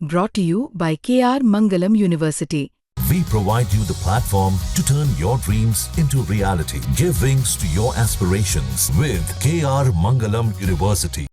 Brought to you by KR Mangalam University. We provide you the platform to turn your dreams into reality. Give wings to your aspirations with KR Mangalam University.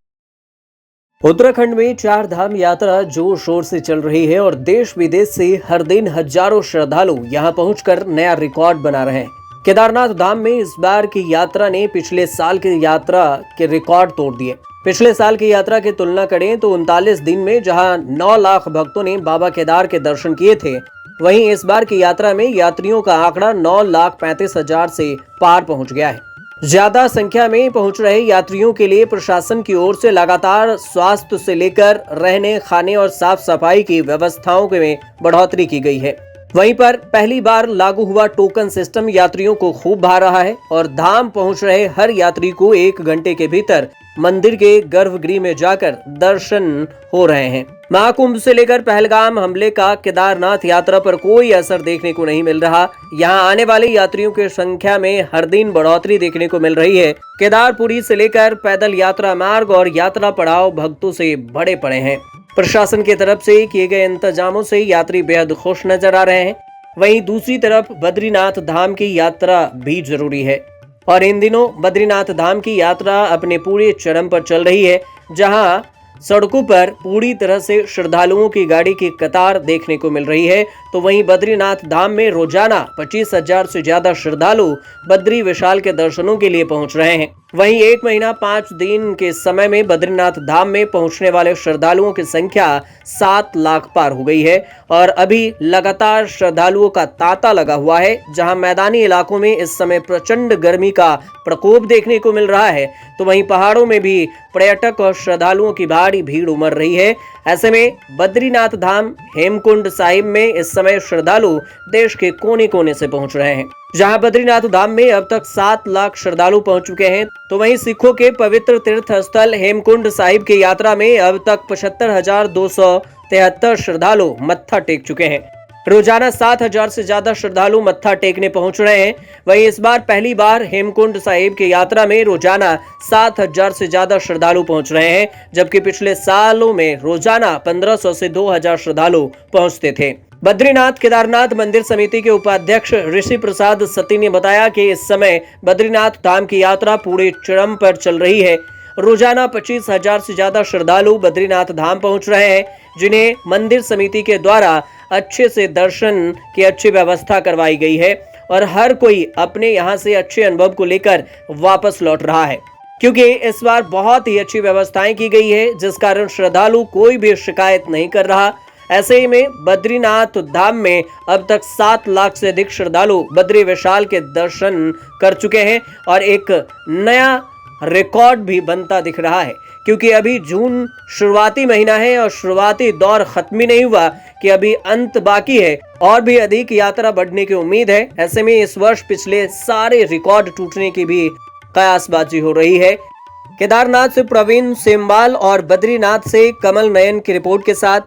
Uttarakhand में चार धाम यात्रा जोर शोर से चल रही है और देश विदेश से हर दिन हजारों श्रद्धालु यहां पहुंचकर नया रिकॉर्ड बना रहे हैं। केदारनाथ धाम में इस बार की यात्रा ने पिछले साल की यात्रा के रिकॉर्ड तोड़ दिए। पिछले साल की यात्रा की तुलना करें तो 39 दिन में जहां 9 लाख भक्तों ने बाबा केदार के दर्शन किए थे, वहीं इस बार की यात्रा में यात्रियों का आंकड़ा 9,35,000 से पार पहुंच गया है। ज्यादा संख्या में पहुंच रहे यात्रियों के लिए प्रशासन की ओर से लगातार स्वास्थ्य से लेकर रहने, खाने और साफ सफाई की व्यवस्थाओं में बढ़ोतरी की गई है। वहीं पर पहली बार लागू हुआ टोकन सिस्टम यात्रियों को खूब भा रहा है और धाम पहुंच रहे हर यात्री को 1 घंटे के भीतर मंदिर के गर्भगृह में जाकर दर्शन हो रहे हैं। महाकुंभ से लेकर पहलगाम हमले का केदारनाथ यात्रा पर कोई असर देखने को नहीं मिल रहा। यहां आने वाले यात्रियों की संख्या में हर दिन बढ़ोतरी देखने को मिल रही है। केदारपुरी से लेकर पैदल यात्रा मार्ग और यात्रा पड़ाव भक्तों से भरे पड़े हैं। प्रशासन की तरफ से किए गए इंतजामों से यात्री बेहद खुश नजर आ रहे हैं। वहीं दूसरी तरफ बद्रीनाथ धाम की यात्रा भी जरूरी है और इन दिनों बद्रीनाथ धाम की यात्रा अपने पूरे चरम पर चल रही है, जहां सड़कों पर पूरी तरह से श्रद्धालुओं की गाड़ी की कतार देखने को मिल रही है। तो वहीं बद्रीनाथ धाम में रोजाना 25,000 से ज्यादा श्रद्धालु बद्री विशाल के दर्शनों के लिए पहुंच रहे हैं। वहीं 1 महीना 5 दिन के समय में बद्रीनाथ धाम में पहुंचने वाले श्रद्धालुओं की संख्या 7 लाख पार हो गई है और अभी लगातार श्रद्धालुओं का तांता लगा हुआ है। जहां मैदानी इलाकों में इस समय प्रचंड गर्मी का प्रकोप देखने को मिल रहा है, तो वहीं पहाड़ों में भी पर्यटक और श्रद्धालुओं की भारी भीड़ उमड़ रही है। ऐसे में बद्रीनाथ धाम हेमकुंड साहिब में इस समय श्रद्धालु देश के कोने कोने से पहुंच रहे हैं। जहां बद्रीनाथ धाम में अब तक 7 लाख श्रद्धालु पहुंच चुके हैं, तो वहीं सिखों के पवित्र तीर्थ स्थल हेमकुंड साहिब की यात्रा में अब तक 75,273 श्रद्धालु मत्था टेक चुके हैं। रोजाना 7,000 से ज्यादा श्रद्धालु मत्था टेकने पहुंच रहे हैं। वहीं इस बार पहली बार हेमकुंड साहिब की यात्रा में रोजाना 7,000 से ज्यादा श्रद्धालु पहुंच रहे हैं, जबकि पिछले सालों में रोजाना 1,500 से 2,000 श्रद्धालु पहुंचते थे। बद्रीनाथ केदारनाथ मंदिर समिति के उपाध्यक्ष ऋषि प्रसाद सती ने बताया कि इस समय बद्रीनाथ धाम की यात्रा पूरे चरम पर चल रही है। रोजाना 25,000 से ज्यादा श्रद्धालु बद्रीनाथ धाम पहुंच रहे हैं, जिन्हें मंदिर समिति के द्वारा अच्छे से दर्शन की अच्छी व्यवस्था करवाई गई है और हर कोई अपने यहां से अच्छे अनुभव को लेकर वापस लौट रहा है, क्योंकि इस बार बहुत ही अच्छी व्यवस्थाएं की गई है, जिस कारण श्रद्धालु कोई भी शिकायत नहीं कर रहा। ऐसे ही में बद्रीनाथ धाम में अब तक 7 लाख से अधिक श्रद्धालु बद्री विशाल के दर्शन कर चुके हैं और एक नया रिकॉर्ड भी बनता दिख रहा है, क्योंकि अभी जून शुरुआती महीना है और शुरुआती दौर खत्म ही नहीं हुआ कि अभी अंत बाकी है और भी अधिक यात्रा बढ़ने की उम्मीद है। ऐसे में इस वर्ष पिछले सारे रिकॉर्ड टूटने की भी कयासबाजी हो रही है। केदारनाथ से प्रवीण सेमवाल और बद्रीनाथ से कमल नयन की रिपोर्ट के साथ